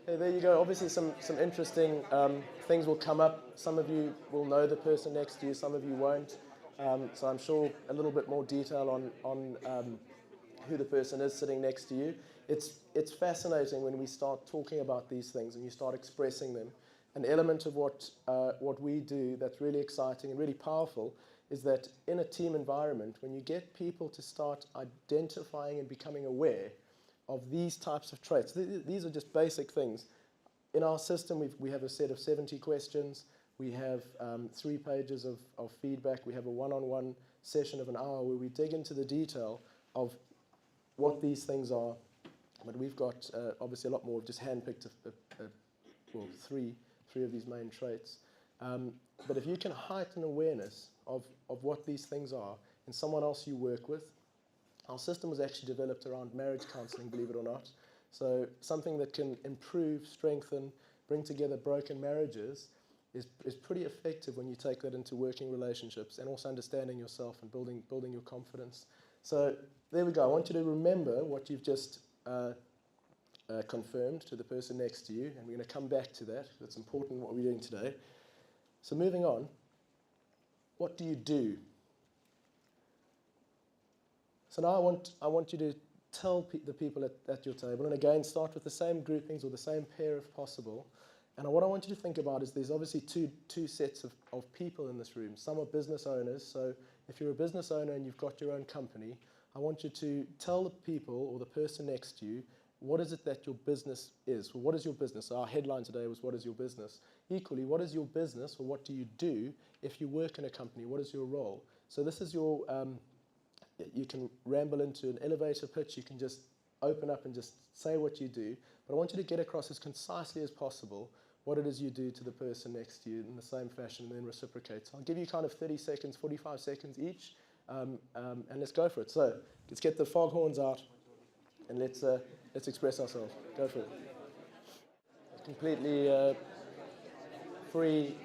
Hey, there you go. Obviously, some interesting things will come up. Some of you will know the person next to you, some of you won't. So I'm sure a little bit more detail on who the person is sitting next to you. It's fascinating when we start talking about these things and you start expressing them. An element of what we do that's really exciting and really powerful is that in a team environment, when you get people to start identifying and becoming aware of these types of traits. These are just basic things. In our system, we have a set of 70 questions. We have 3 pages of feedback. We have a one-on-one session of an hour where we dig into the detail of what these things are. But we've got obviously a lot more. We've just handpicked well, three of these main traits. But if you can heighten awareness of what these things are in someone else you work with. Our system was actually developed around marriage counseling, believe it or not. So something that can improve, strengthen, bring together broken marriages is pretty effective when you take that into working relationships and also understanding yourself and building your confidence. So there we go. I want you to remember what you've just confirmed to the person next to you, and we're going to come back to that. That's important what we're doing today. So moving on, what do you do? So now I want you to tell the people at your table, and again, start with the same groupings or the same pair if possible. And what I want you to think about is there's obviously two sets of people in this room. Some are business owners, so if you're a business owner and you've got your own company, I want you to tell the people or the person next to you, what is it that your business is? Well, what is your business? So our headline today was, what is your business? Equally, what is your business, or what do you do if you work in a company? What is your role? So this is your... you can ramble into an elevator pitch, you can just open up and just say what you do, but I want you to get across as concisely as possible what it is you do to the person next to you in the same fashion and then reciprocate. So I'll give you kind of 30 seconds, 45 seconds each, and let's go for it. So let's get the foghorns out and let's express ourselves. Go for it. Completely free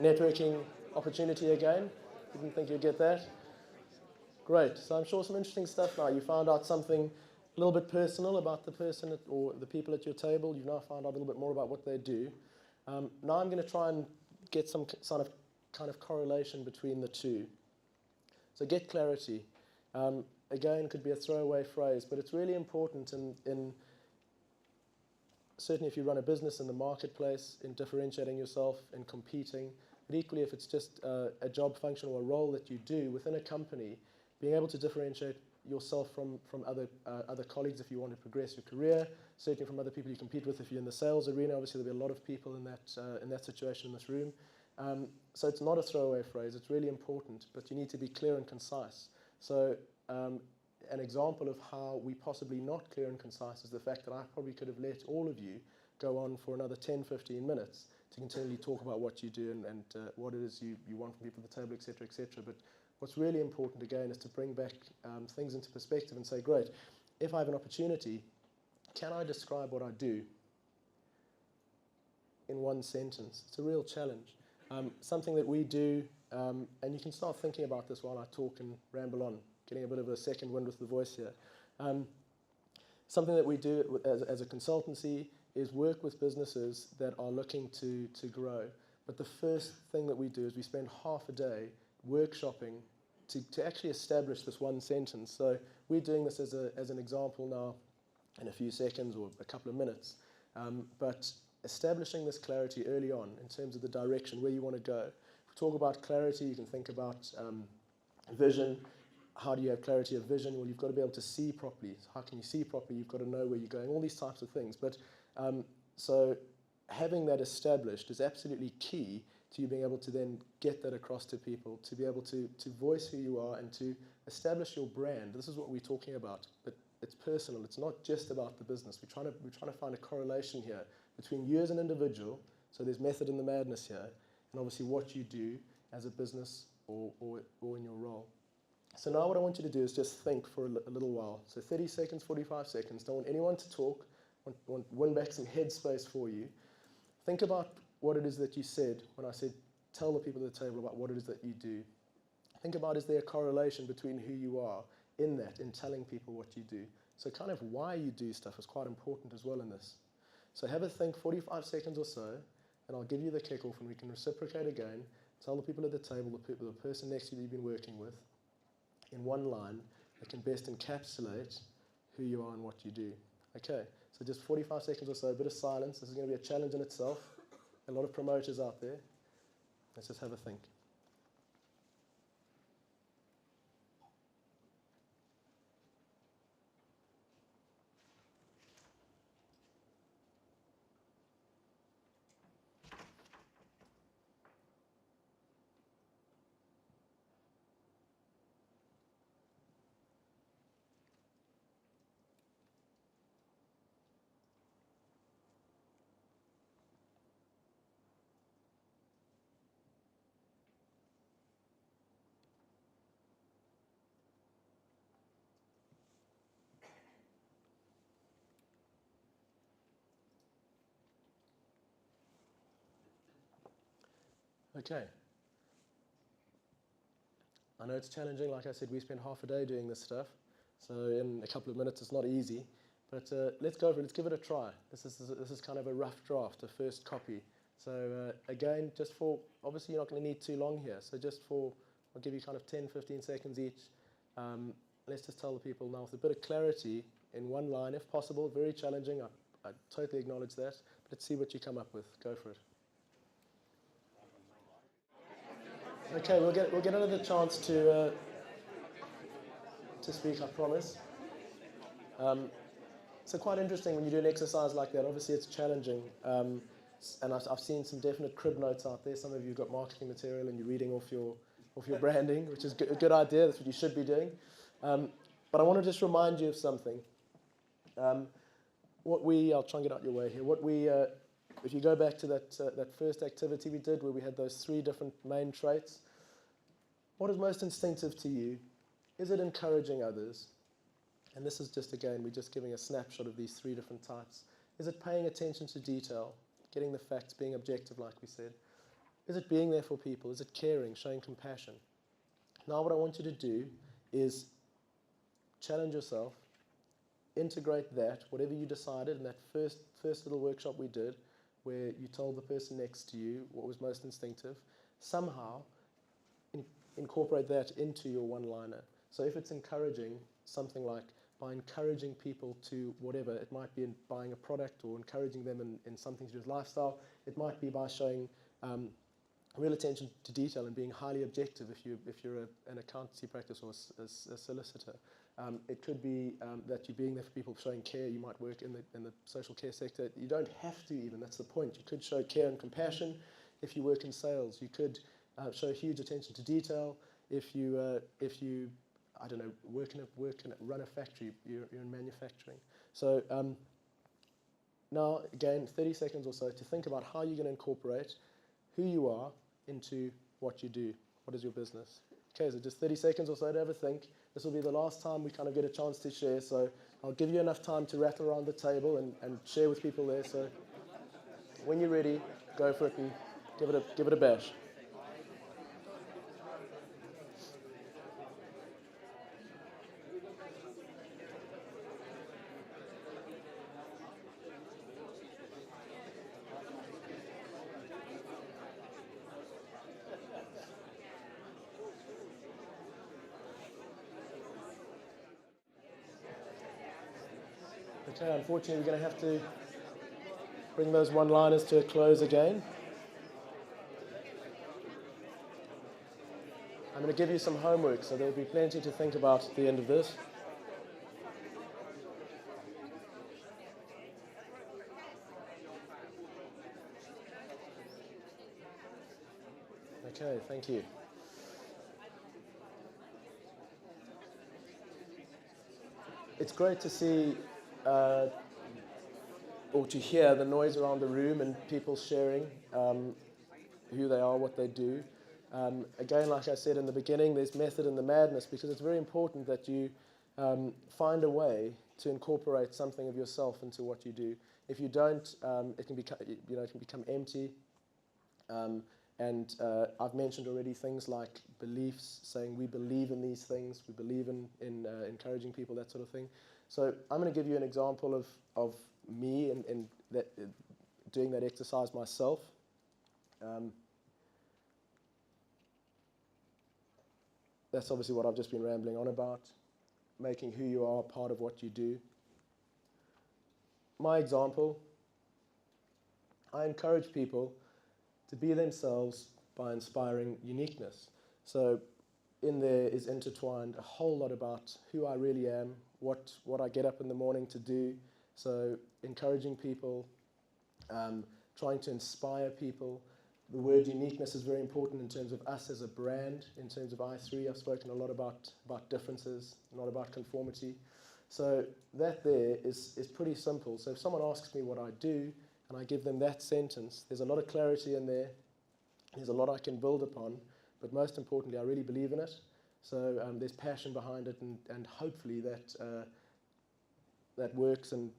networking opportunity again. Didn't think you'd get that. Great. So I'm sure some interesting stuff now. You found out something a little bit personal about the person or the people at your table. You've now found out a little bit more about what they do. Now I'm going to try and get some kind of correlation between the two. So get clarity. Again, could be a throwaway phrase, but it's really important in certainly if you run a business in the marketplace, in differentiating yourself, in competing, but equally if it's just a job function or a role that you do within a company, being able to differentiate yourself from other colleagues if you want to progress your career, certainly from other people you compete with if you're in the sales arena. Obviously, there'll be a lot of people in that situation in this room. So it's not a throwaway phrase. It's really important, but you need to be clear and concise. So an example of how we possibly not clear and concise is the fact that I probably could have let all of you go on for another 10, 15 minutes to continually talk about what you do and what it is you want from people at the table, etc., etc. But what's really important, again, is to bring back things into perspective and say, great, if I have an opportunity, can I describe what I do in one sentence? It's a real challenge. Something that we do, and you can start thinking about this while I talk and ramble on, getting a bit of a second wind with the voice here. Something that we do as a consultancy is work with businesses that are looking to grow. But the first thing that we do is we spend half a day workshopping to actually establish this one sentence. So we're doing this as an example now in a few seconds or a couple of minutes. But establishing this clarity early on in terms of the direction, where you want to go. If we talk about clarity, you can think about vision. How do you have clarity of vision? Well, you've got to be able to see properly. How can you see properly? You've got to know where you're going, all these types of things. But so having that established is absolutely key to you being able to then get that across to people, to be able to voice who you are and to establish your brand. This is what we're talking about, but it's personal. It's not just about the business. We're trying to find a correlation here between you as an individual, so there's method in the madness here, and obviously what you do as a business or in your role. So now what I want you to do is just think for a little while. So 30 seconds, 45 seconds. Don't want anyone to talk. Want win back some headspace for you. Think about what it is that you said when I said tell the people at the table about what it is that you do. Think about, is there a correlation between who you are in telling people what you do? So kind of why you do stuff is quite important as well in this. So have a think, 45 seconds or so, and I'll give you the kickoff and we can reciprocate again. Tell the people at the table, the person next to you that you've been working with, in one line that can best encapsulate who you are and what you do. Okay, so just 45 seconds or so, a bit of silence. This is going to be a challenge in itself. A lot of promoters out there. Let's just have a think. Okay. I know it's challenging. Like I said, we spent half a day doing this stuff. So in a couple of minutes, it's not easy. But let's go for it. Let's give it a try. This is kind of a rough draft, a first copy. So again, just for, obviously you're not going to need too long here. So just for, I'll give you kind of 10, 15 seconds each. Let's just tell the people now with a bit of clarity in one line, if possible. Very challenging. I totally acknowledge that. But let's see what you come up with. Go for it. Okay, we'll get another chance to speak, I promise. So quite interesting when you do an exercise like that. Obviously, it's challenging, and I've seen some definite crib notes out there. Some of you have got marketing material and you're reading off your branding, which is a good idea. That's what you should be doing. But I want to just remind you of something. I'll try and get out your way here. If you go back to that first activity we did, where we had those 3 different main traits, what is most instinctive to you? Is it encouraging others? And this is just, again, we're just giving a snapshot of these 3 different types. Is it paying attention to detail, getting the facts, being objective, like we said? Is it being there for people? Is it caring, showing compassion? Now what I want you to do is challenge yourself, integrate that, whatever you decided in that first little workshop we did, where you told the person next to you what was most instinctive, somehow incorporate that into your one-liner. So if it's encouraging, something like by encouraging people to whatever, it might be in buying a product or encouraging them in something to do with lifestyle. It might be by showing real attention to detail and being highly objective if you're an accountancy practice or a solicitor. It could be that you're being there for people, showing care. You might work in the social care sector. You don't have to even, that's the point. You could show care and compassion. If you work in sales, you could show huge attention to detail. If you I don't know, run a factory, you're in manufacturing. So now, again, 30 seconds or so to think about how you're going to incorporate who you are into what you do. What is your business? Okay, so just 30 seconds or so to have a think. This will be the last time we kind of get a chance to share, so I'll give you enough time to rattle around the table and share with people there. So when you're ready, go for it and give it a bash. Okay, unfortunately we're going to have to bring those one-liners to a close again. I'm going to give you some homework, so there'll be plenty to think about at the end of this. Okay, thank you. It's great to see or to hear the noise around the room and people sharing who they are, what they do. Again, like I said in the beginning, there's method in the madness, because it's very important that you find a way to incorporate something of yourself into what you do. If you don't, it can become empty. I've mentioned already things like beliefs, saying we believe in these things, we believe in encouraging people, that sort of thing. So I'm going to give you an example of me and doing that exercise myself. That's obviously what I've just been rambling on about, making who you are part of what you do. My example, I encourage people to be themselves by inspiring uniqueness. So in there is intertwined a whole lot about who I really am, what I get up in the morning to do. So encouraging people, trying to inspire people. The word uniqueness is very important in terms of us as a brand. In terms of i3, I've spoken a lot about differences, not about conformity. So that there is pretty simple. So if someone asks me what I do, and I give them that sentence, there's a lot of clarity in there. There's a lot I can build upon, but most importantly, I really believe in it. So there's passion behind it, and hopefully that works, and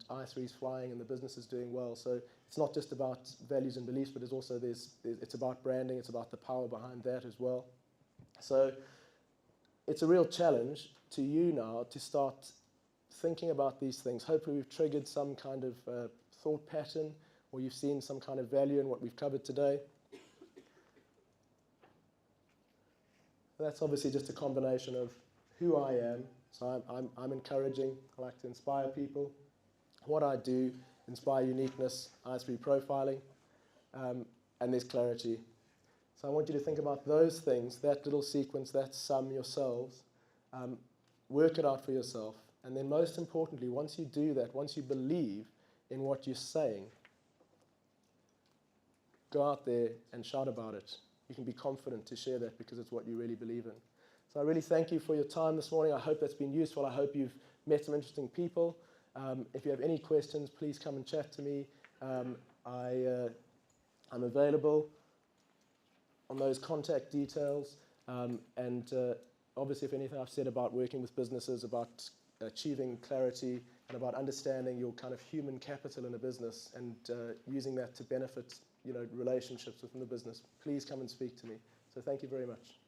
i3 is flying and the business is doing well. So it's not just about values and beliefs, but it's about branding, it's about the power behind that as well. So it's a real challenge to you now to start thinking about these things. Hopefully we've triggered some kind of thought pattern, or you've seen some kind of value in what we've covered today. That's obviously just a combination of who I am. So I'm encouraging, I like to inspire people. What I do, inspire uniqueness, i3 profiling, and there's clarity. So I want you to think about those things, that little sequence, that sum yourselves, work it out for yourself. And then most importantly, once you do that, once you believe in what you're saying, go out there and shout about it. You can be confident to share that because it's what you really believe in. So I really thank you for your time this morning. I hope that's been useful. I hope you've met some interesting people. If you have any questions, please come and chat to me. I'm available on those contact details. Obviously, if anything I've said about working with businesses, about achieving clarity, and about understanding your kind of human capital in a business and using that to benefit relationships within the business, please come and speak to me. So thank you very much.